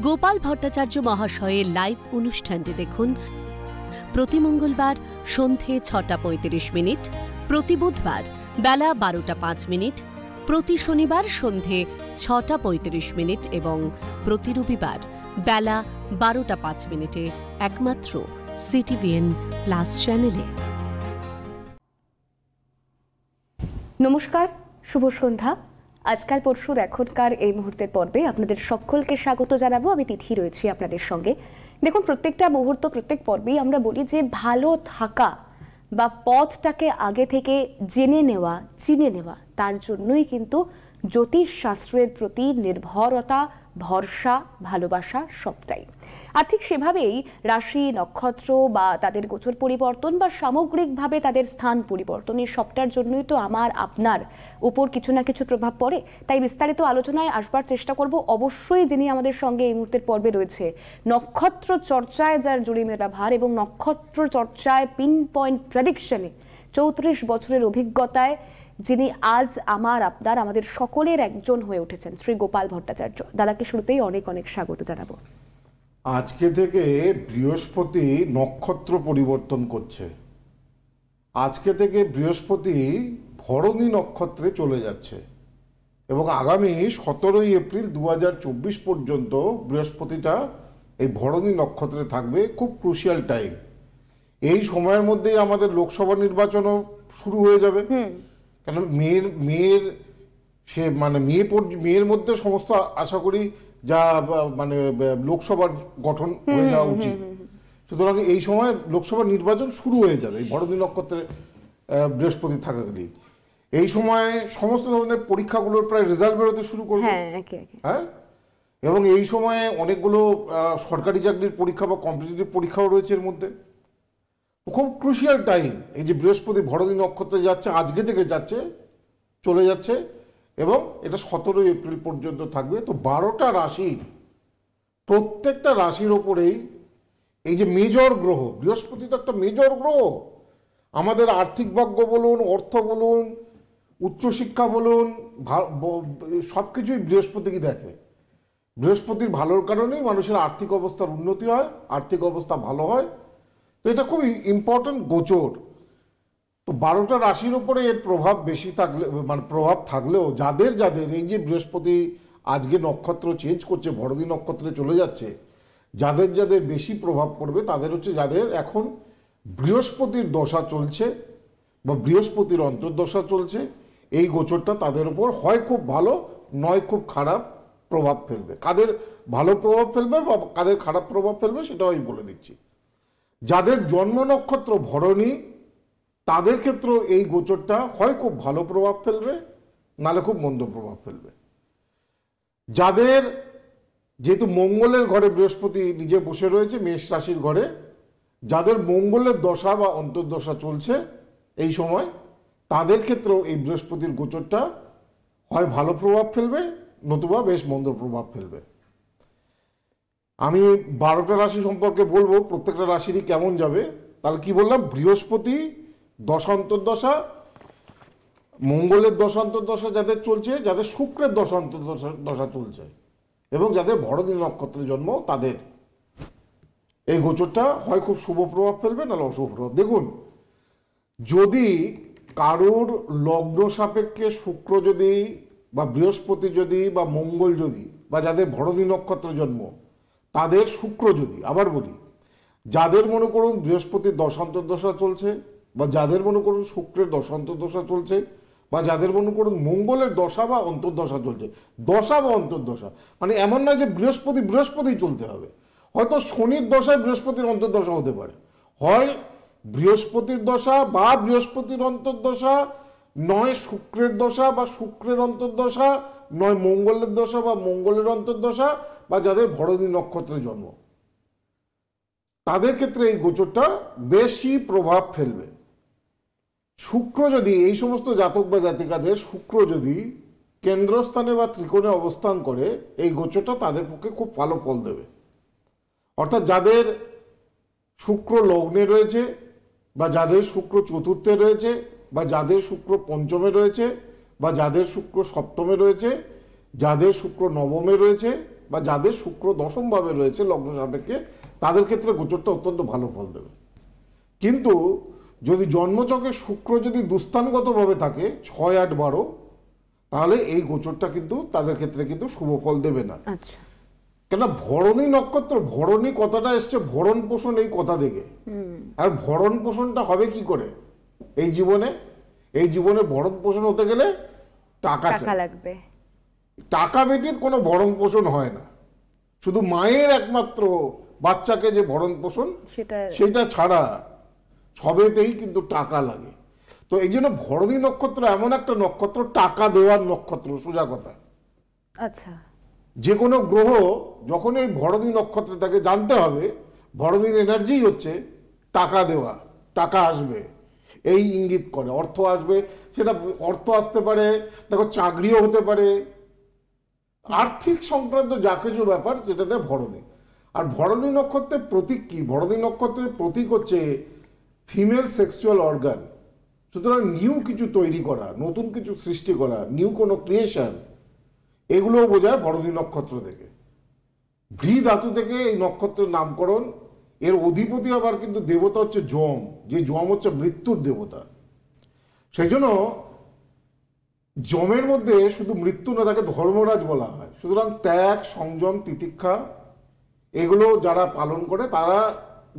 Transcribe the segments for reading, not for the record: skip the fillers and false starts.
গোপাল ভট্টাচার্য মহাশয়ের লাইভ অনুষ্ঠানটি দেখুন প্রতি মঙ্গলবার সন্ধে 6:35, প্রতি বুধবার বেলা 12:05, প্রতি শনিবার সন্ধে 6:35 এবং প্রতি রবিবার বেলা 12:05 একমাত্র সিটিভিএন প্লাস চ্যানেলে। নমস্কার, শুভ সন্ধ্যা। আজকাল পরশুর এখনকার এই মুহূর্তের পর্বে আপনাদের সকলকে স্বাগত জানাবো। আমি তিথি রয়েছি আপনাদের সঙ্গে। দেখুন, প্রত্যেকটা মুহূর্ত, প্রত্যেক পর্বেই আমরা বলি যে ভালো থাকা বা পথটাকে আগে থেকে জেনে নেওয়া, চিনে নেওয়া, তার জন্যই কিন্তু জ্যোতিষ শাস্ত্রের প্রতি নির্ভরতা, ভরসা, ভালোবাসা সবটাই। আর ঠিক সেভাবেই রাশি, নক্ষত্র বা তাদের গোচর পরিবর্তন বা সামগ্রিকভাবে তাদের স্থান পরিবর্তনের সবটার জন্যই তো আমার আপনার উপর কিছু না কিছু প্রভাব পড়ে। তাই বিস্তারিত আলোচনায় আসবার চেষ্টা করব। অবশ্যই যিনি আমাদের সঙ্গে এই মুহূর্তের পর্বে রয়েছে, নক্ষত্র চর্চায় যার জুড়ি মেলা ভার এবং নক্ষত্র চর্চায় পিন পয়েন্ট প্রেডিকশনে 34 বছরের অভিজ্ঞতায় যিনি আজ আমাদের সকলের একজন হয়ে উঠেছেন, শ্রী গোপাল ভট্টাচার্য। দাদাকে শুরুতেই অনেক অনেক স্বাগত জানাবো। আজকে থেকে বৃহস্পতি নক্ষত্র পরিবর্তন করছে। আজকে থেকে বৃহস্পতি ভরণী নক্ষত্রে চলে যাচ্ছে এবং আগামী 17 এপ্রিল 2024 পর্যন্ত বৃহস্পতিটা এই ভরণী নক্ষত্রে থাকবে। খুব ক্রুশিয়াল টাইম। এই সময়ের মধ্যেই আমাদের লোকসভা নির্বাচনও শুরু হয়ে যাবে। কেন মেয়ের মধ্যে সমস্ত আশা করি যা লোকসভার গঠন হয়ে যাওয়া উচিত। সুতরাং এই সময় লোকসভা নির্বাচন শুরু হয়ে যাবে এই ভরণী নক্ষত্রে বৃহস্পতি থাকাকালীন। এই সময় সমস্ত ধরনের পরীক্ষাগুলোর প্রায় রেজাল্ট বেরোতে শুরু করবে। হ্যাঁ, এবং এই সময়ে অনেকগুলো সরকারি চাকরির পরীক্ষা বা কম্পিটিটিভ পরীক্ষাও রয়েছে এর মধ্যে। খুব ক্রুশিয়াল টাইম। এই যে বৃহস্পতি ভরণী নক্ষত্রে যাচ্ছে, আজকে থেকে যাচ্ছে, চলে যাচ্ছে এবং এটা 17 এপ্রিল পর্যন্ত থাকবে। তো 12টা রাশির প্রত্যেকটা রাশির ওপরেই এই যে মেজর গ্রহ, বৃহস্পতি তো একটা মেজর গ্রহ। আমাদের আর্থিক ভাগ্য বলুন, অর্থ বলুন, উচ্চশিক্ষা বলুন, সব কিছুই বৃহস্পতিকে দেখে। বৃহস্পতির ভালোর কারণেই মানুষের আর্থিক অবস্থার উন্নতি হয়, আর্থিক অবস্থা ভালো হয়। তো এটা খুবই ইম্পর্টেন্ট গোচর। তো 12টা রাশির উপরে এর প্রভাব বেশি থাকলে, প্রভাব থাকলেও যাদের এই যে বৃহস্পতি আজকে নক্ষত্র চেঞ্জ করছে, ভরণী নক্ষত্রে চলে যাচ্ছে, যাদের বেশি প্রভাব পড়বে তাদের হচ্ছে যাদের এখন বৃহস্পতির দশা চলছে বা বৃহস্পতির অন্তর্দশা চলছে। এই গোচরটা তাদের উপর হয় খুব ভালো, নয় খুব খারাপ প্রভাব ফেলবে। কাদের ভালো প্রভাব ফেলবে বা কাদের খারাপ প্রভাব ফেলবে সেটাও আমি বলে দিচ্ছি। যাদের জন্ম নক্ষত্র ভরণী, তাদের ক্ষেত্রে এই গোচরটা হয় খুব ভালো প্রভাব ফেলবে, নালে খুব মন্দ প্রভাব ফেলবে। যাদের যেহেতু মঙ্গলের ঘরে বৃহস্পতি নিজে বসে রয়েছে, মেষ রাশির ঘরে, যাদের মঙ্গলের দশা বা অন্তর্দশা চলছে এই সময়, তাদের ক্ষেত্রেও এই বৃহস্পতির গোচরটা হয় ভালো প্রভাব ফেলবে, নতুবা বেশ মন্দ প্রভাব ফেলবে। আমি 12টা রাশি সম্পর্কে বলবো, প্রত্যেকটা রাশিরই কেমন যাবে। তাহলে কি বললাম? বৃহস্পতি দশা অন্তর্দশা, মঙ্গলের দশা অন্তর্দশা যাদের চলছে, যাদের শুক্রের দশা অন্তর্দশা চলছে এবং যাদের ভরণী নক্ষত্রে জন্ম, তাদের এই গোচরটা হয় খুব শুভ প্রভাব ফেলবে, নাহলে অশুভ প্রভাব। দেখুন, যদি কারোর লগ্ন সাপেক্ষে শুক্র যদি বা বৃহস্পতি যদি বা মঙ্গল যদি বা যাদের ভরণী নক্ষত্রে জন্ম তাদের শুক্র যদি, আবার বলি, যাদের মনে করুন বৃহস্পতির দশান্তর্দশা চলছে বা যাদের মনে করুন শুক্রের দশান্তর্দশা চলছে বা যাদের মনে করুন মঙ্গলের দশা বা অন্তর্দশা চলছে, দশা বা অন্তর্দশা মানে এমন নয় যে বৃহস্পতি চলতে হবে। হয়তো শনির দশায় বৃহস্পতির অন্তর্দশা হতে পারে, হয় বৃহস্পতির দশা বা বৃহস্পতির অন্তর্দশা, নয় শুক্রের দশা বা শুক্রের অন্তর্দশা, নয় মঙ্গলের দশা বা মঙ্গলের অন্তর্দশা, বা যাদের ভরণী নক্ষত্রে জন্ম, তাদের ক্ষেত্রে এই গোচরটা বেশি প্রভাব ফেলবে। শুক্র যদি, এই সমস্ত জাতক বা জাতিকাদের শুক্র যদি কেন্দ্রস্থানে বা ত্রিকোণে অবস্থান করে, এই গোচরটা তাদের পক্ষে খুব ভালো ফল দেবে। অর্থাৎ যাদের শুক্র লগ্নে রয়েছে বা যাদের শুক্র চতুর্থে রয়েছে বা যাদের শুক্র পঞ্চমে রয়েছে বা যাদের শুক্র সপ্তমে রয়েছে, যাদের শুক্র নবমে রয়েছে, বা যাদের শুক্র দশমভাবে রয়েছে লগ্ন সাপেক্ষে, তাদের ক্ষেত্রে গোচরটা অত্যন্ত ভালো ফল দেবে। কিন্তু যদি জন্মচকে শুক্র যদি দুস্থানগতভাবে থাকে 6, 8, 12, তাহলে এই গোচরটা কিন্তু তাদের ক্ষেত্রে কিন্তু শুভ ফল দেবে না। আচ্ছা, কেন ভরণী নক্ষত্র, ভরণী কথাটা এসছে ভরণ পোষণ এই কথা থেকে। আর ভরণ পোষণটা হবে কি করে এই জীবনে? এই জীবনে ভরণ পোষণ হতে গেলে টাকা টাকা চাই। লাগবে। টাকা ব্যতীত কোনো ভরণ পোষণ হয় না। শুধু মায়ের একমাত্র বাচ্চাকে যে ভরণ পোষণ, সেটা ছাড়া সবেতেই কিন্তু টাকা লাগে। তো এই জন্য ভরণী নক্ষত্র এমন একটা নক্ষত্র, টাকা দেওয়ার নক্ষত্র, সোজা কথা। আচ্ছা, যে কোনো গ্রহ যখন এই ভরণী নক্ষত্রে তাকে জানতে হবে ভরণীর এনার্জি হচ্ছে টাকা দেওয়া, টাকা আসবে এই ইঙ্গিত করে, অর্থ আসবে। সেটা অর্থ আসতে পারে, দেখো চাকরিও হতে পারে, আর্থিক সংক্রান্ত যা কিছু ব্যাপার যেটাতে ভরণী। আর ভরণী নক্ষত্রের প্রতীক কি? ভরণী নক্ষত্রের প্রতীক হচ্ছে ফিমেল সেক্সুয়াল অর্গান। সুতরাং নিউ কিছু তৈরি করা, নতুন কিছু সৃষ্টি করা, নিউ কোনো ক্রিয়েশন, এগুলোও বোঝায় ভরণী নক্ষত্র থেকে। ভৃ ধাতু থেকে এই নক্ষত্রের নামকরণ। এর অধিপতি আবার কিন্তু দেবতা হচ্ছে যম, যে যম হচ্ছে মৃত্যুর দেবতা। সেই জন্য যমের মধ্যে শুধু মৃত্যু না, তাকে ধর্মরাজ বলা হয়। সুতরাং ত্যাগ, সংযম, তিতিক্ষা এগুলো যারা পালন করে, তারা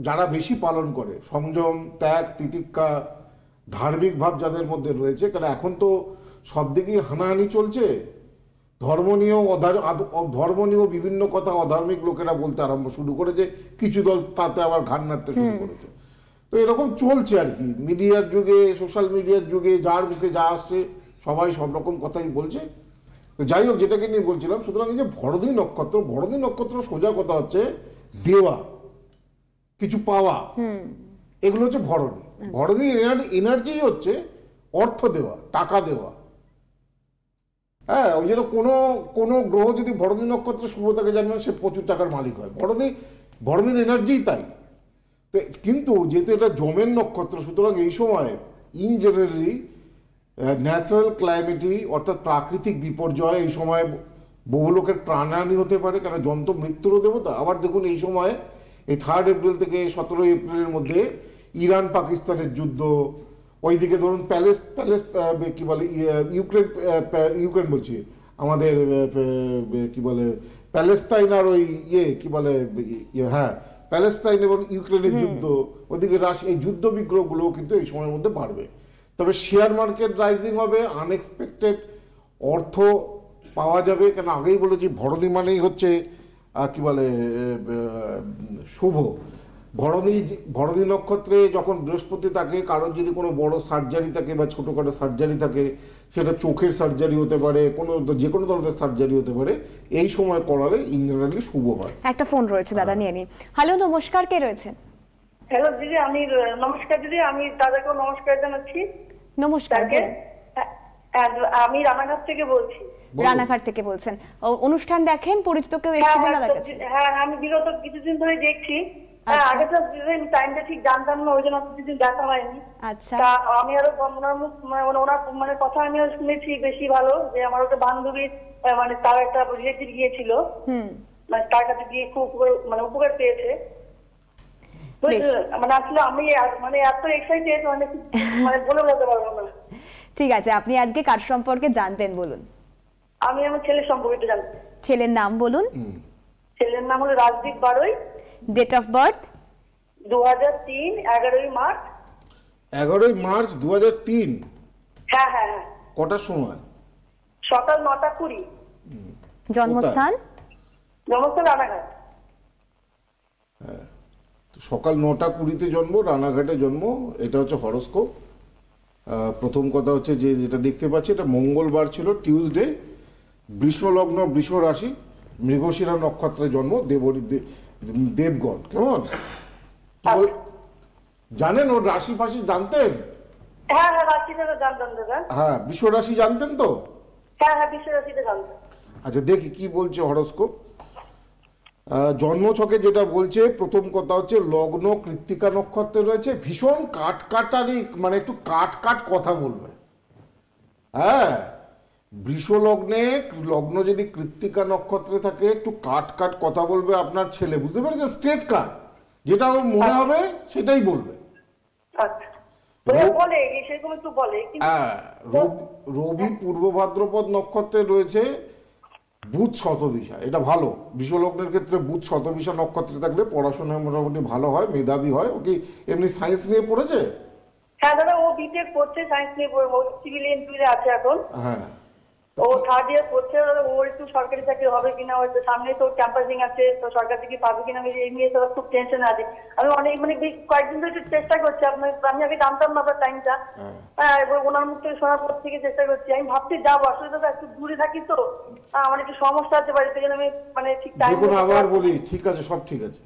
যারা বেশি পালন করে, সংযম, ত্যাগ, তিতিক্ষা, ধার্মিক ভাব যাদের মধ্যে রয়েছে, কারণ এখন তো সব দিকেই হানাহানি চলছে। ধর্ম নিয়েও বিভিন্ন কথা অধার্মিক লোকেরা বলতে আরম্ভ শুরু করেছে, কিছু দল তাতে আবার ঘাড় নাড়তে শুরু করেছে। তো এরকম চলছে আর কি, মিডিয়ার যুগে, সোশ্যাল মিডিয়ার যুগে যার মুখে যা আসছে সবাই সব রকম কথাই বলছে। তো যাই হোক, যেটাকে নিয়ে বলছিলাম, সুতরাং এই যে ভরণী নক্ষত্র, ভরণী নক্ষত্র সোজা কথা হচ্ছে দেওয়া, কিছু পাওয়া, এগুলো হচ্ছে ভরণী। ভরণীর এনার্জি হচ্ছে অর্থ দেওয়া, টাকা দেওয়া। হ্যাঁ, ওই জন্য কোনো গ্রহ যদি ভরণী নক্ষত্রে শুভ থাকে জানবেন সে প্রচুর টাকার মালিক হয়। ভরণীর এনার্জি তাই। তো কিন্তু যেহেতু এটা যমের নক্ষত্র, সুতরাং এই সময় ইন জেনারেলি ন্যাচারাল ক্লাইমেটি অর্থাৎ প্রাকৃতিক বিপর্যয়, এই সময় বহু লোকের প্রাণহানি হতে পারে, কারণ যন্ত্র মৃত্যুরও দেবতা। আবার দেখুন এই সময় এই 3 এপ্রিল থেকে 17 এপ্রিলের মধ্যে ইরান পাকিস্তানের যুদ্ধ, ওইদিকে ধরুন কি বলে ইউক্রেন বলছি, আমাদের কি বলে প্যালেস্তাইন, আর ওই কি বলে হ্যাঁ প্যালেস্তাইন এবং ইউক্রেনের যুদ্ধ, ওইদিকে এই যুদ্ধ বিগ্রহগুলো কিন্তু এই সময়ের মধ্যে বাড়বে। তবে শেয়ার মার্কেট রাইজিং হবে, আনএক্সপেক্টেড অর্থ পাওয়া যাবে। কেন আগেই বলেছি ভরণী মানেই হচ্ছে কি বলে শুভ। ভরণী নক্ষত্রে যখন বৃহস্পতি থাকে, কারোর যদি কোনো বড় সার্জারি থাকে বা ছোটোখাটো সার্জারি থাকে, সেটা চোখের সার্জারি হতে পারে, যে কোনো ধরনের সার্জারি হতে পারে, এই সময় করালে ইন জেনারেলি শুভ হয়। একটা ফোন রয়েছে, দাদা নিয়ে নিন। হ্যালো, নমস্কার, কে রয়েছেন? হ্যালো দিদি, নমস্কার দিদি, আমি দাদাকেও নমস্কার জানাচ্ছি। নমস্কার। আমি রানাঘাট থেকে বলছি। রানাঘাট থেকে বলছেন? অনুষ্ঠান দেখেন, পরিচিত কেউ এসেছিলেন দাদার কাছে? হ্যাঁ, আমি বিগত কিছুদিন ধরে দেখছি। আগে তো টাইমটা ঠিক জানতাম না, ওই জন্য কিছুদিন দেখা হয়নি। আচ্ছা, আমি আরো ওনার কথা আমি শুনেছি বেশি ভালো, যে আমার একটা বান্ধবীর তার একটা রিলেটিভ গিয়েছিল, তার কাছে গিয়ে খুব উপকার পেয়েছে। আসলে আমি এত এক্সাইটেড, বলে বলতে পারবো না। ঠিক আছে, আপনি আজকে কার সম্পর্কে জানবেন বলুন? আমি আমার ছেলের সম্পর্কে জানতে। ছেলের নাম বলুন। ছেলের নাম হলো Rajdeep Baroi. Date of birth? 2003, 11ই মার্চ। 11ই মার্চ 2003? হ্যাঁ হ্যাঁ হ্যাঁ। কটার সময়? সকাল 9:20। জন্মস্থান? জন্মস্থান রানাঘাট। হ্যাঁ, সকাল 9:20-তে জন্ম, রানাঘাটে জন্ম। এটা হচ্ছে হরোস্কোপ। প্রথম কথা হচ্ছে যেটা দেখতে পাচ্ছি, এটা মঙ্গলবার ছিল, টিউসডে, বৃষ লগ্ন, বৃষ রাশি, মৃগশিরা নক্ষত্রে জন্ম, দেবগণ। কেমন জানেন ওর রাশি ফাশি জানতেন? হ্যাঁ হ্যাঁ, রাশিটা জানতাম দাদা। হ্যাঁ, বিশ্ব রাশি জানতেন তো? হ্যাঁ হ্যাঁ, বিশ্ব রাশিটা জানতাম। আচ্ছা, দেখি কি বলছে হরোস্কোপ। জন্মছকে যেটা বলছে, প্রথম কথা হচ্ছে লগ্ন কৃত্তিকা নক্ষত্রে রয়েছে, ভীষণ কাটকাটারি, একটু কাট কথা বলবে। হ্যাঁ, বৃষ লগ্নে, লগ্ন যদি কৃত্তিকা নক্ষত্রে থাকে, একটু কাট কাট কথা বলবে আপনার ছেলে, বুঝতে পেরেছেন? স্ট্রেট কাট, যেটা ওর মনে হবে সেটাই বলবে। আচ্ছা, ওরা বলে সেরকম একটু বলে, কিন্তু হ্যাঁ, রবি পূর্ব ভাদ্রপদ নক্ষত্রে রয়েছে, বুধ শতবিশা, এটা ভালো। বিশ্বলগ্নের ক্ষেত্রে বুধ শতবিশা নক্ষত্রে থাকলে পড়াশোনায় মোটামুটি ভালো হয়, মেধাবী হয়। ও কি এমনি সায়েন্স নিয়ে পড়েছে? হ্যাঁ দাদা, ও বিটেক করছে, সায়েন্স নিয়ে সিভিল ইঞ্জিনিয়ারে আছে এখন। হ্যাঁ, ও 3rd ইয়ার করছে। ওর একটু সরকারি চাকরি হবে কিনা, হয়তো সামনে তো ক্যাম্পাসিং আছে, তো সরকার থেকে পাবে কিনা, এই নিয়ে তো খুব টেনশন আছে। আমি অনেক কয়েকদিন ধরে চেষ্টা করছি, আমি আগে জানতাম না আপনার টাইমটা। হ্যাঁ, এবার ওনার মুখ থেকে শোনার পর থেকে চেষ্টা করছি। আমি ভাবছি যাবো, আসলে দাদা একটু দূরে থাকি তো, আমার একটু সমস্যা আছে বাড়িতে, যেন আমি ঠিক টাইম। দেখুন আবার বলি, ঠিক আছে, সব ঠিক আছে।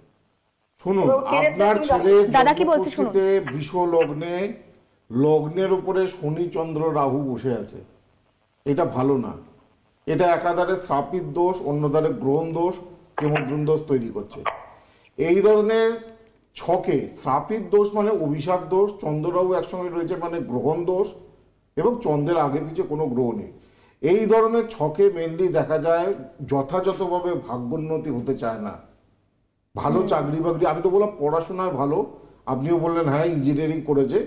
শুনুন, আপনার ছেলের দাদা কি বলছে শুনুন। বৃষ লগ্নে, লগ্নের উপরে শনি চন্দ্র রাহু বসে আছে, এটা ভালো না। এটা একাধারে শ্রাপিত দোষ, অন্যধারে গ্রহণ দোষ, কেমদ্রুম দোষ তৈরি করছে। এই ধরনের ছকে শ্রাপিত দোষ মানে অভিশাপ দোষ, চন্দ্ররাহু একসঙ্গে রয়েছে মানে গ্রহণ দোষ, এবং চন্দ্রের আগে পিছিয়ে কোনো গ্রহ নেই। এই ধরনের ছকে মেনলি দেখা যায় যথাযথভাবে ভাগ্যোন্নতি হতে চায় না। ভালো চাকরি বাকরি, আমি তো বললাম পড়াশোনায় ভালো, আপনিও বললেন হ্যাঁ ইঞ্জিনিয়ারিং করেছে,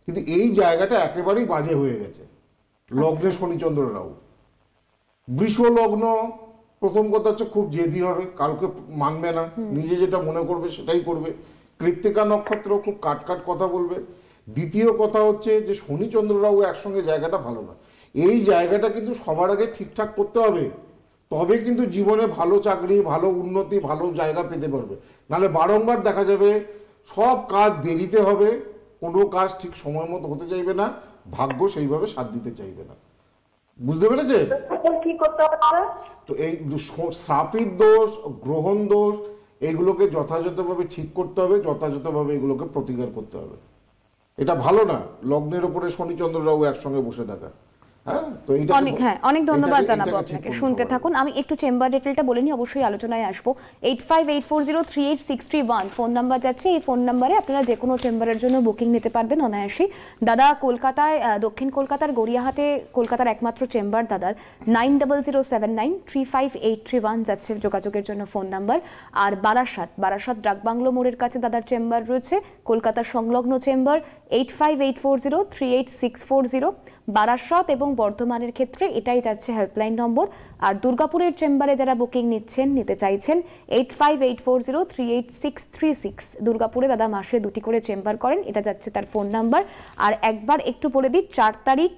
কিন্তু এই জায়গাটা একেবারেই বাজে হয়ে গেছে। লগ্নে শনিচন্দ্র রাহু। বৃষ লগ্ন, প্রথম কথা হচ্ছে খুব জেদি হবে, কাউকে মানবে না, নিজে যেটা মনে করবে সেটাই করবে। কৃত্তিকা নক্ষত্র, খুব কাট কাট কথা বলবে। দ্বিতীয় কথা হচ্ছে যে শনিচন্দ্র রাহু একসঙ্গে জায়গাটা ভালো না। এই জায়গাটা কিন্তু সবার আগে ঠিকঠাক করতে হবে, তবে কিন্তু জীবনে ভালো চাকরি, ভালো উন্নতি, ভালো জায়গা পেতে পারবে। নাহলে বারংবার দেখা যাবে সব কাজ দেরিতে হবে, কোনো কাজ ঠিক সময় মতো হতে চাইবে না, ভাগ্য সেইভাবে সাথ দিতে চাইবে না। বুঝতে পেরেছে? কি করতে হবে? তো এই শ্রাপিত দোষ, গ্রহণ দোষ, এইগুলোকে যথাযথভাবে ঠিক করতে হবে, যথাযথভাবে এগুলোকে প্রতিকার করতে হবে। এটা ভালো না, লগ্নের উপরে শনিচন্দ্র রাহু একসঙ্গে বসে থাকা। অনেক ধন্যবাদ জানাবো আপনাকে, শুনতে থাকুন। আমি একটু চেম্বার ডিটেলটা বলে নিই, অবশ্যই আলোচনায় আসবো। 8584038631 ফোন নাম্বার যাচ্ছে, এই ফোন নাম্বারে আপনারা যে কোনো চেম্বারের জন্য বুকিং নিতে পারবেন অনায়াসেই। দাদা কলকাতায়, দক্ষিণ কলকাতার গড়িয়াহাটে কলকাতার একমাত্র চেম্বার দাদার। 9007935831 যাচ্ছে যোগাযোগের জন্য ফোন নাম্বার। আর বারাসাত ডাকবাংলো মোড়ের কাছে দাদার চেম্বার রয়েছে, কলকাতার সংলগ্ন চেম্বার। 8584038640 বারাসাত এবং বর্ধমানের ক্ষেত্রে এটাই যাচ্ছে হেল্পলাইন নম্বর। আর দুর্গাপুরের চেম্বারে যারা বুকিং নিতে চাইছেন 8584038636। দুর্গাপুরে দাদা মাসে 2টি করে চেম্বার করেন, এটা যাচ্ছে তার ফোন নাম্বার। আর একবার একটু বলে দিই, 4 তারিখ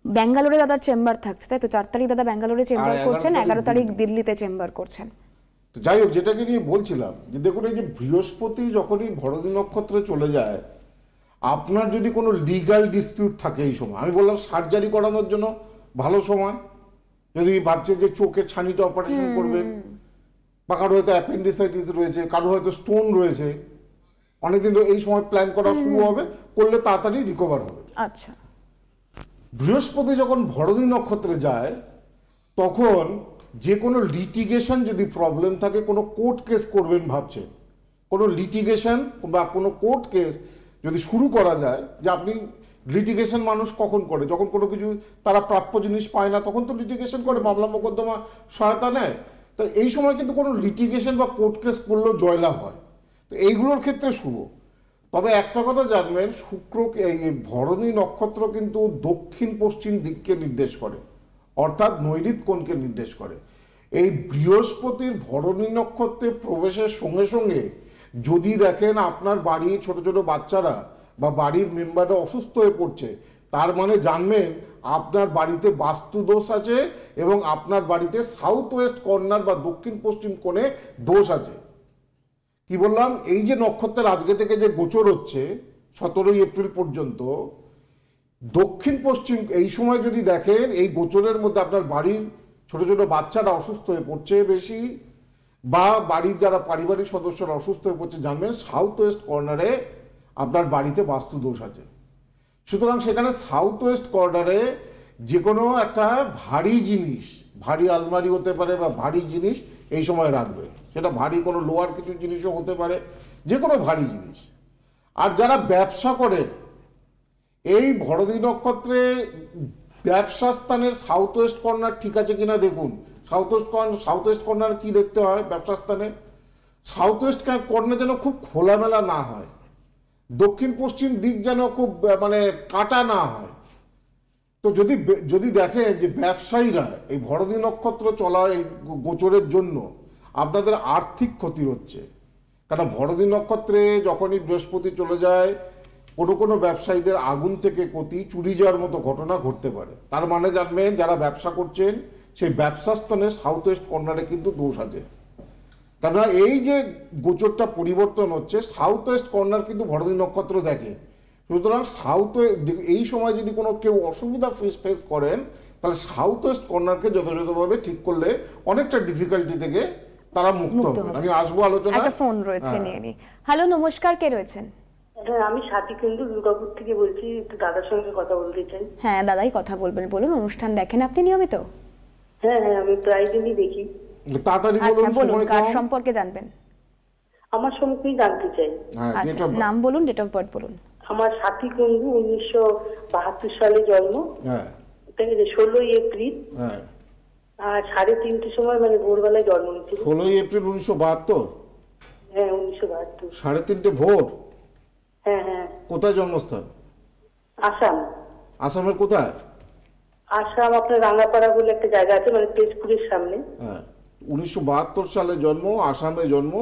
ব্যাঙ্গালোরে দাদার চেম্বার থাকছে, তাই তো? 4 তারিখ দাদা ব্যাঙ্গালোরে চেম্বার করছেন, 11 তারিখ দিল্লিতে চেম্বার করছেন। যাই হোক, যেটাকে নিয়ে বলছিলাম যে দেখুন, এই যে বৃহস্পতি যখনই ভরণী নক্ষত্রে চলে যায়, আপনার যদি কোনো লিগ্যাল ডিসপিউট থাকে এই সময়, আমি বললাম সার্জারি করানোর জন্য ভালো সময়। যদি ভাবছেন যে চোখের ছানিটা অপারেশন করবেন, বা কারো হয়তো অ্যাপেন্ডিসাইটিস রয়েছে, কারো হয়তো স্টোন রয়েছে, অনেকদিন তো এই সময় প্ল্যান করা শুরু হবে, করলে তাড়াতাড়ি রিকভার হবে। আচ্ছা, বৃহস্পতি যখন ভরণী নক্ষত্রে যায়, তখন যে কোনো লিটিগেশন যদি প্রবলেম থাকে, কোনো কোর্ট কেস করবেন ভাবছেন, কোনো লিটিগেশন বা কোনো কোর্ট কেস যদি শুরু করা যায়, যে আপনি লিটিগেশন মানুষ কখন করে, যখন কোনো কিছু তারা প্রাপ্য জিনিস পায় না, তখন তো লিটিগেশন করে, মামলা মোকদ্দমা সহায়তা নেয়। তো এই সময় কিন্তু কোনো লিটিগেশন বা কোর্ট কেস করলেও জয়লাভ হয়। তো এইগুলোর ক্ষেত্রে শুভ। তবে একটা কথা জানবেন, এই ভরণী নক্ষত্র কিন্তু দক্ষিণ পশ্চিম দিককে নির্দেশ করে, অর্থাৎ নৈঋত কোণকে নির্দেশ করে। এই বৃহস্পতির ভরণী নক্ষত্রে প্রবেশের সঙ্গে সঙ্গে যদি দেখেন আপনার বাড়ির ছোট ছোট বাচ্চারা বা বাড়ির মেম্বাররা অসুস্থ হয়ে পড়ছে, তার মানে জানবেন আপনার বাড়িতে বাস্তু দোষ আছে, এবং আপনার বাড়িতে সাউথ ওয়েস্ট কর্নার বা দক্ষিণ পশ্চিম কোণে দোষ আছে। কি বললাম, এই যে নক্ষত্রের আজকে থেকে যে গোচর হচ্ছে 17 এপ্রিল পর্যন্ত, দক্ষিণ পশ্চিম এই সময় যদি দেখেন এই গোচরের মধ্যে আপনার বাড়ির ছোট ছোট বাচ্চারা অসুস্থ হয়ে পড়ছে বেশি, বা বাড়ির যারা পারিবারিক সদস্যরা অসুস্থ হয়ে পড়ছে, জানবেন সাউথ ওয়েস্ট কর্নারে আপনার বাড়িতে বাস্তু দোষ আছে। সুতরাং সেখানে সাউথ ওয়েস্ট কর্নারে যে কোনো একটা ভারী জিনিস, ভারী আলমারি হতে পারে বা ভারী জিনিস এই সময় রাখবেন। সেটা ভারী কোনো লোহার কিছু জিনিসও হতে পারে, যে কোনো ভারী জিনিস। আর যারা ব্যবসা করেন, এই ভরণী নক্ষত্রে ব্যবসা স্থানের সাউথ ওয়েস্ট কর্নার ঠিক আছে কিনা দেখুন। সাউথ ওয়েস্ট কর্নার কি দেখতে হয় ব্যবসা স্থানে? সাউথ ওয়েস্ট কর্নার যেন খুব খোলামেলা না হয়, দক্ষিণ পশ্চিম দিক যেন খুব মানে কাটা না হয়। তো যদি দেখে যে ব্যবসায়ীরা এই ভরণী নক্ষত্র চলার এই গোচরের জন্য আপনাদের আর্থিক ক্ষতি হচ্ছে, কারণ ভরণী নক্ষত্রে যখনই বৃহস্পতি চলে যায় কোনো ব্যবসায়ীদের আগুন থেকে ক্ষতি, চুরি যাওয়ার মতো ঘটনা ঘটতে পারে। তার মানে জানবেন যারা ব্যবসা করছেন সেই ব্যবসা স্থানে সাউথ ওয়েস্ট কর্নারে কিন্তু দোষ আছে। কেননা এই যে গোচরটা পরিবর্তন হচ্ছে, সাউথ ওয়েস্ট কর্নার কিন্তু ভরণী নক্ষত্র দেখে। সুতরাং এই সময় যদি কোনো কেউ অসুবিধা ফেস করেন তাহলে সাউথ ওয়েস্ট কর্নারকে যথাযথভাবে ঠিক করলে অনেকটা ডিফিকাল্টি থেকে তারা মুক্ত হবে। আমি আসবো আলোচনা। একটা ফোন রয়েছে, নিয়ে নি। হ্যালো, নমস্কার, কে রয়েছেন? হ্যাঁ, আমি সাথী কেন্দ্র দুর্গাপুর থেকে বলছি, একটু দাদার সঙ্গে কথা বলতে চাই। হ্যাঁ, দাদাই কথা বলবেন, বলুন। অনুষ্ঠান দেখেন আপনি নিয়মিত? হ্যাঁ হ্যাঁ, আমি প্রায় দিনই দেখি। তাড়াতাড়ি আচ্ছা বলুন, বলুন, সময় কার কম। সম্পর্কে জানবেন? আমার সম্পর্কেই জানতে চাই। হ্যাঁ, আচ্ছা, date of birth। নাম বলুন, ডেট অফ বার্থ বলুন। আমার সাথী কুণ্ডু 1972 সালে জন্ম, হ্যাঁ ঠিক আছে, 16ই এপ্রিল হ্যাঁ, আর 3:30 সময় মানে ভোরবেলায় জন্ম হয়েছিল। 16ই এপ্রিল 1972। হ্যাঁ, 1972। 3:30 ভোর। হ্যাঁ হ্যাঁ। কোথায় জন্মস্থান? আসাম। আসামের কোথায়? আসাম আপনার রাঙাপাড়া বলে একটা জায়গা আছে, মানে তেজপুরের সামনে। হ্যাঁ, 1972 সালে জন্ম, আসামে জন্ম।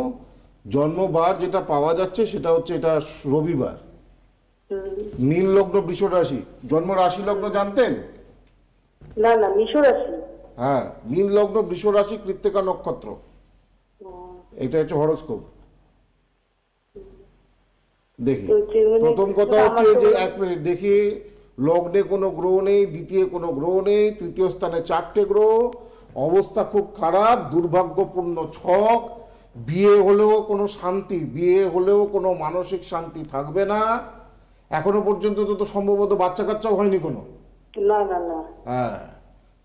জন্মবার যেটা পাওয়া যাচ্ছে সেটা হচ্ছে এটা রবিবার। নীল লগ্ন বৃষ রাশি। জন্ম রাশি লগ্ন জানতেন? না না, মিশর আছি। হ্যাঁ, নীল লগ্ন বৃষ রাশি, কৃত্তিকা নক্ষত্র। এটা হচ্ছে হরোস্কোপ। দেখি, প্রথম কথা হচ্ছে যে 1 মিনিট দেখি, লগ্নে কোনো গ্রহ নেই, দ্বিতীয় কোনো গ্রহ নেই, তৃতীয় স্থানে 4টে গ্রহ, অবস্থা খুব খারাপ, দুর্ভাগ্যপূর্ণ ছক। বিয়ে হলেও কোনো শান্তি, বিয়ে হলেও কোনো মানসিক শান্তি থাকবে না। এখনো পর্যন্ত তো সম্ভবত বাচ্চা কাচ্চাও হয়নি কোনো। না না না। হ্যাঁ,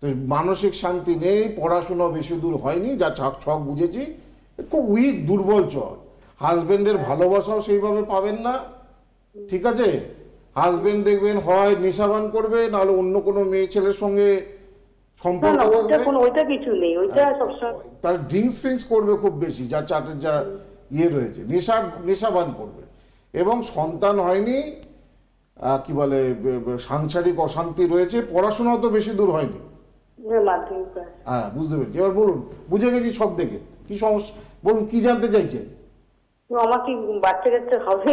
তো মানসিক শান্তি নেই, পড়াশোনা বেশি দূর হয়নি, যা ছক বুঝেছি। খুব উইক, দুর্বল ছক। হাজবেন্ডের ভালোবাসাও সেইভাবে পাবেন না, ঠিক আছে? হাজবেন্ড দেখবেন হয় নেশাবান করবে, নাহলে অন্য কোনো মেয়ে ছেলের সঙ্গে সম্পর্ক থাকবে। ওইটা কিছু নেই, ওইটা সবসময় তার ড্রিঙ্কস ফিঙ্কস করবে খুব বেশি, যা চাটের যা রয়েছে, নেশাবান করবে। এবং সন্তান হয়নি, কি বলে সাংসারিক অশান্তি রয়েছে, পড়াশোনাও তো বেশি দূর হয়নি। মাধ্যমিক। হ্যাঁ, বুঝতে পেরেছি। এবার বলুন, বুঝে গেছি ছক দেখে কি সমস্যা, বলুন কি জানতে চাইছেন? আমার কি বাচ্চা কাচ্চা হবে?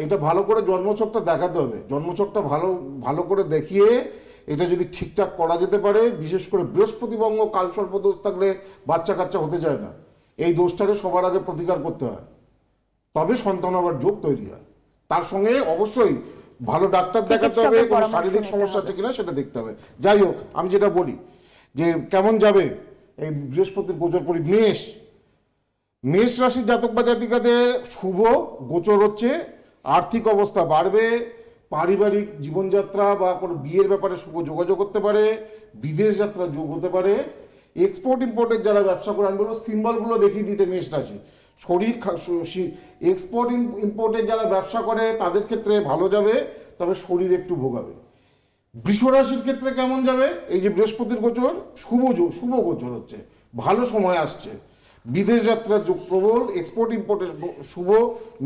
এটা ভালো করে জন্মছকটা দেখাতে হবে। জন্মছকটা ভালো করে দেখিয়ে এটা যদি ঠিকঠাক করা যেতে পারে, বিশেষ করে বৃহস্পতিভঙ্গ কালসর্প দোষ থাকলে বাচ্চা কাচ্চা হতে যায় না। এই দোষটাকে সবার আগে প্রতিকার করতে হয়, তবে সন্তান হবার যোগ তৈরি হয়। তার সঙ্গে অবশ্যই ভালো ডাক্তার দেখাতে হবে, কোনো শারীরিক সমস্যা আছে কিনা সেটা দেখতে হবে। যাই হোক, আমি যেটা বলি যে কেমন যাবে এই বৃহস্পতির গোচর পরি। মেষ রাশির জাতক বা জাতিকাদের শুভ গোচর হচ্ছে, আর্থিক অবস্থা বাড়বে, পারিবারিক জীবনযাত্রা বা কোনো বিয়ের ব্যাপারে শুভ যোগাযোগ করতে পারে, বিদেশ যাত্রা যোগ হতে পারে। এক্সপোর্ট ইম্পোর্টের যারা ব্যবসা করে, আমি বলবো সিম্বলগুলো দেখিয়ে দিতে মেষ রাশি। এক্সপোর্ট ইম্পোর্টের যারা ব্যবসা করে তাদের ক্ষেত্রে ভালো যাবে, তবে শরীর একটু ভোগাবে। বৃষ রাশির ক্ষেত্রে কেমন যাবে? এই যে বৃহস্পতির গোচর, শুভ গোচর হচ্ছে, ভালো সময় আসছে, বিদেশ যাত্রার যোগ প্রবল, এক্সপোর্ট ইম্পোর্টের শুভ,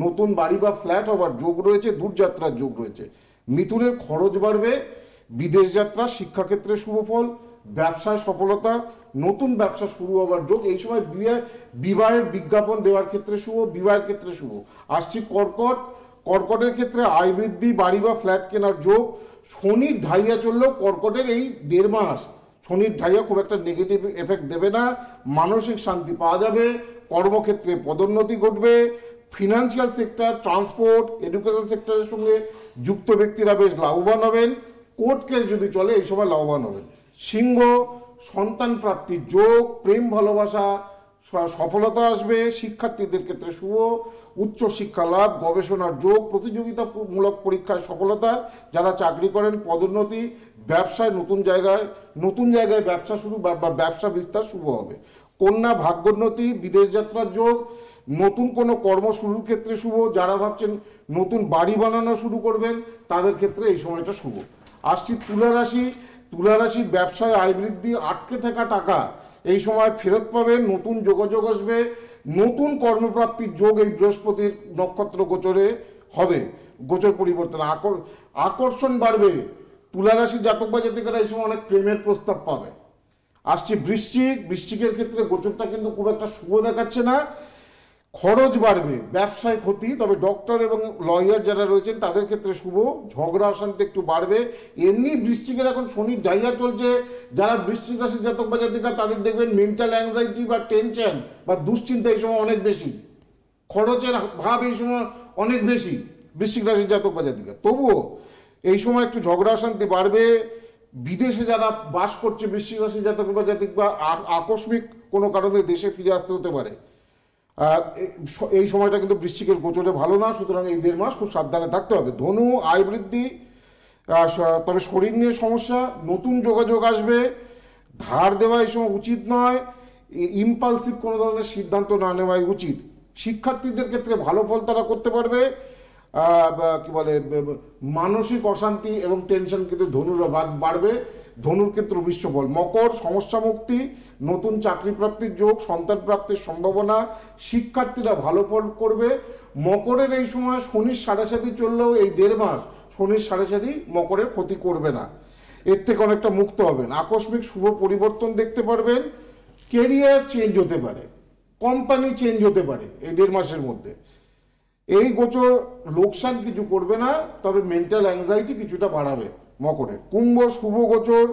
নতুন বাড়ি বা ফ্ল্যাট হবার যোগ রয়েছে, দূরযাত্রার যোগ রয়েছে। মিথুনের খরচ বাড়বে, বিদেশ যাত্রা, শিক্ষাক্ষেত্রে শুভ ফল, ব্যবসায় সফলতা, নতুন ব্যবসা শুরু হবার যোগ। এই সময় বিবাহের বিজ্ঞাপন দেওয়ার ক্ষেত্রে শুভ, বিবাহের ক্ষেত্রে শুভ। আসছি কর্কটের ক্ষেত্রে আয় বৃদ্ধি, বাড়ি বা ফ্ল্যাট কেনার যোগ। শনির ঢাইয়া চললেও কর্কটের এই 1.5 মাস শনির ঢাইয়া খুব একটা নেগেটিভ এফেক্ট দেবে না, মানসিক শান্তি পাওয়া যাবে, কর্মক্ষেত্রে পদোন্নতি ঘটবে, ফিনান্সিয়াল সেক্টর, ট্রান্সপোর্ট, এডুকেশন সেক্টরের সঙ্গে যুক্ত ব্যক্তিরা বেশ লাভবান হবেন। কোর্ট কেস যদি চলে এই সময় লাভবান হবেন। সিংহ, সন্তান প্রাপ্তির যোগ, প্রেম ভালোবাসা সফলতা আসবে, শিক্ষার্থীদের ক্ষেত্রে শুভ, উচ্চ শিক্ষা লাভ, গবেষণার যোগ, প্রতিযোগিতামূলক পরীক্ষায় সফলতা, যারা চাকরি করেন পদোন্নতি, ব্যবসায় নতুন জায়গায় ব্যবসা শুরু বা ব্যবসা বিস্তার শুভ হবে। কন্যা, ভাগ্যোন্নতি, বিদেশ যাত্রার যোগ, নতুন কোনো কর্ম শুরুর ক্ষেত্রে শুভ, যারা ভাবছেন নতুন বাড়ি বানানো শুরু করবেন তাদের ক্ষেত্রে এই সময়টা শুভ। আসছি তুলা রাশি। তুলা রাশির ব্যবসায় আয় বৃদ্ধি, আটকে থাকা টাকা এই সময় ফেরত পাবেন, নতুন যোগাযোগ আসবে, নতুন কর্মপ্রাপ্তির যোগ এই বৃহস্পতির নক্ষত্র গোচরে হবে। গোচর পরিবর্তন, আকর্ষণ বাড়বে। তুলা রাশির জাতক বা জাতিকারা এই সময় অনেক প্রেমের প্রস্তাব পাবে। আসছে বৃশ্চিকের ক্ষেত্রে গোচরটা কিন্তু খুব একটা শুভ দেখাচ্ছে না। খরচ বাড়বে, ব্যবসায় ক্ষতি, তবে ডক্টর এবং লয়ার যারা রয়েছেন তাদের ক্ষেত্রে শুভ। ঝগড়া অশান্তি একটু বাড়বে। এমনি বৃশ্চিকের এখন শনির ডাইয়া চলছে, যারা বৃশ্চিক রাশির জাতক বা জাতিকা তাদের দেখবেন মেন্টাল অ্যাংজাইটি বা টেনশন বা দুশ্চিন্তা এই সময় অনেক বেশি, খরচের ভাব এই সময় অনেক বেশি বৃশ্চিক রাশির জাতক বা জাতিকা। তবুও এই সময় একটু ঝগড়া অশান্তি বাড়বে। বিদেশে যারা বাস করছে বৃশ্চিক রাশির জাতক বা জাতিক বা আকস্মিক কোনো কারণে দেশে ফিরে আসতে হতে পারে। এই সময়টা কিন্তু বৃশ্চিকের গোচরে ভালো না, সুতরাং এই 1.5 মাস খুব সাবধানে থাকতে হবে। ধনু, আয় বৃদ্ধি, তবে শরীর নিয়ে সমস্যা, নতুন যোগাযোগ আসবে। ধার দেওয়া এই সময় উচিত নয়, ইম্পালসিভ কোনো ধরনের সিদ্ধান্ত না নেওয়াই উচিত। শিক্ষার্থীদের ক্ষেত্রে ভালো ফল তারা করতে পারবে। কি বলে, মানসিক অশান্তি এবং টেনশন কিন্তু ধনুর বাড়বে। ধনুর ক্ষেত্রে মিশ্র ফল। মকর, সমস্যা মুক্তি, নতুন চাকরি প্রাপ্তির যোগ, সন্তান প্রাপ্তির সম্ভাবনা, শিক্ষার্থীরা ভালো ফল করবে। মকরের এই সময় শনির সাড়ে চললেও এই 1.5 মাস শনির সাড়ে মকরের ক্ষতি করবে না, এর থেকে অনেকটা মুক্ত হবেন। আকস্মিক শুভ পরিবর্তন দেখতে পারবেন। কেরিয়ার চেঞ্জ হতে পারে, কোম্পানি চেঞ্জ হতে পারে এই 1.5 মাসের মধ্যে। এই গোচর লোকসান কিছু করবে না, তবে মেন্টাল অ্যাংজাইটি কিছুটা বাড়াবে মকরের। কুম্ভ, শুভ গোচর,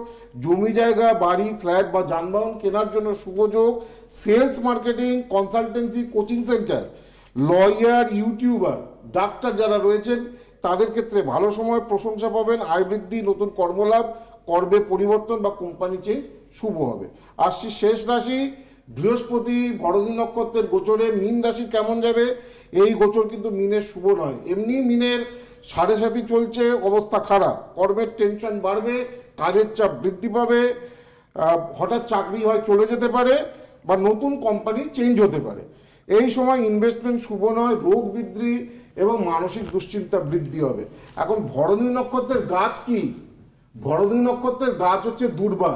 জমি জায়গা, বাড়ি, ফ্ল্যাট বা যানবাহন কেনার জন্য শুভ যোগ। Sales, marketing, consultancy, coaching centre, lawyer, YouTuber, doctor যারা রয়েছেন তাদের ক্ষেত্রে ভালো সময়, প্রশংসা পাবেন। আয় বৃদ্ধি, নতুন কর্মলাভ, কর্মে পরিবর্তন বা কোম্পানি চেঞ্জ শুভ হবে। আসছি শেষ রাশি বৃহস্পতি, ভরণী নক্ষত্রের গোচরে মীন রাশি কেমন যাবে? এই গোচর কিন্তু মীনের শুভ নয়। এমনি মীনের সাড়ে চলছে, অবস্থা খারাপ, কর্মের টেনশন বাড়বে, কাজের চাপ বৃদ্ধি পাবে, হঠাৎ চাকরি হয় চলে যেতে পারে বা নতুন কোম্পানি চেঞ্জ হতে পারে। এই সময় ইনভেস্টমেন্ট শুভ নয়, রোগ বৃদ্ধি এবং মানসিক দুশ্চিন্তা বৃদ্ধি হবে। এখন ভরণী নক্ষত্রের গাছ কি? ভরণী নক্ষত্রের গাছ হচ্ছে দুর্বা।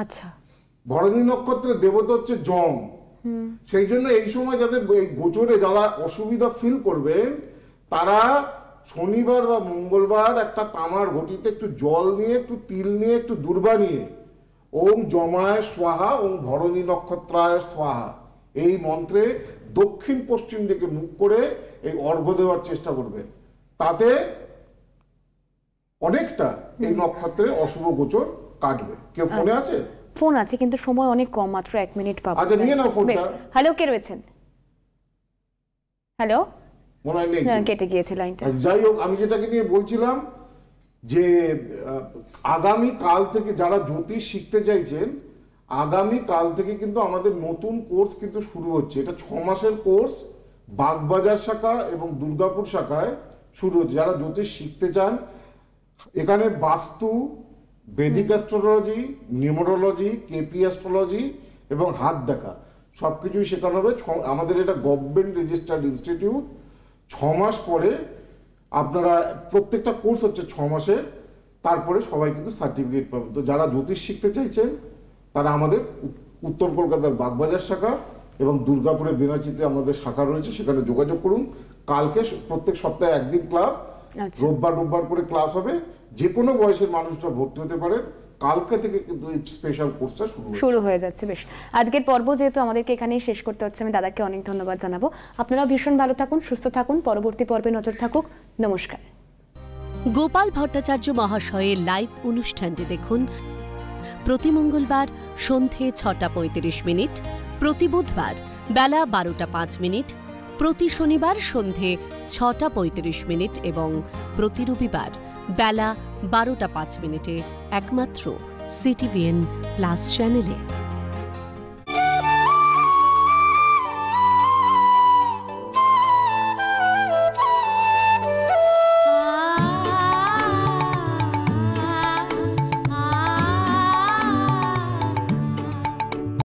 আচ্ছা, ভরণী নক্ষত্রের দেবতা হচ্ছে যম। সেই জন্য এই সময় যাদের এই গোচরে যারা অসুবিধা ফিল করবেন তারা শনিবার বা মঙ্গলবার একটা তামার ঘটিতে একটু জল নিয়ে, একটু তিল নিয়ে, একটু দুর্বা নিয়ে ওম যমায় স্বাহা, ওম ভরণী নক্ষত্রায় স্বাহা এই মন্ত্রে দক্ষিণ পশ্চিম দিকে মুখ করে এই অর্ঘ্য দেওয়ার চেষ্টা করবেন। তাতে অনেকটা এই নক্ষত্রের অশুভ গোচর কাটবে। কেউ ফোনে আছে? ফোন আছে কিন্তু সময় অনেক কম, মাত্র 1 মিনিট পাবো। আচ্ছা, নিয়ে নাও ফোনটা। হ্যালো, কে রয়েছেন? হ্যালো, মনে হয় নেই, কেটে গিয়েছে লাইনটা। যাই হোক, আমি যেটাকে নিয়ে বলছিলাম যে আগামী কাল থেকে যারা জ্যোতিষ শিখতে চাইছেন, আগামী কাল থেকে কিন্তু আমাদের নতুন কোর্স কিন্তু শুরু হচ্ছে। এটা 6 মাসের কোর্স, বাগবাজার শাখা এবং দুর্গাপুর শাখায় শুরু হচ্ছে। যারা জ্যোতিষ শিখতে চান, এখানে বাস্তু, বেদিক অ্যাস্ট্রোলজি, নিউমারোলজি, কেপি অ্যাস্ট্রোলজি এবং হাত দেখা সব কিছুই শেখানো হবে। আমাদের এটা গভর্নমেন্ট রেজিস্টার্ড ইনস্টিটিউট। 6 মাস পরে আপনারা, প্রত্যেকটা কোর্স হচ্ছে 6 মাসের, তারপরে সবাই কিন্তু সার্টিফিকেট পাবেন। তো যারা জ্যোতিষ শিখতে চাইছেন তারা আমাদের উত্তর কলকাতার বাগবাজার শাখা এবং দুর্গাপুরে বেনাচিতে আমাদের শাখা রয়েছে, সেখানে যোগাযোগ করুন। কালকে প্রত্যেক সপ্তাহে একদিন ক্লাস, রোববার করে ক্লাস হবে। যে কোনো বয়সের মানুষরা ভর্তি হতে পারে। কালকে থেকে কিন্তু এই স্পেশাল কোর্সটা শুরু হয়ে যাচ্ছে। বেশ, আজকের পর্ব যেহেতু আমাদেরকে এখানেই শেষ করতে হচ্ছে, আমি দাদাকে অনেক ধন্যবাদ জানাবো। আপনারা ভীষণ ভালো থাকুন, সুস্থ থাকুন, পরবর্তী পর্বে নজর থাকুক। নমস্কার। গোপাল ভট্টাচার্য মহাশয়ের লাইভ অনুষ্ঠানটি দেখুন প্রতি মঙ্গলবার সন্ধে 6:35, প্রতি বুধবার বেলা 12:05, প্রতি শনিবার সন্ধে 6:35 এবং প্রতি রবিবার বেলা 12:05 একমাত্র CTVN+ চ্যানেলে।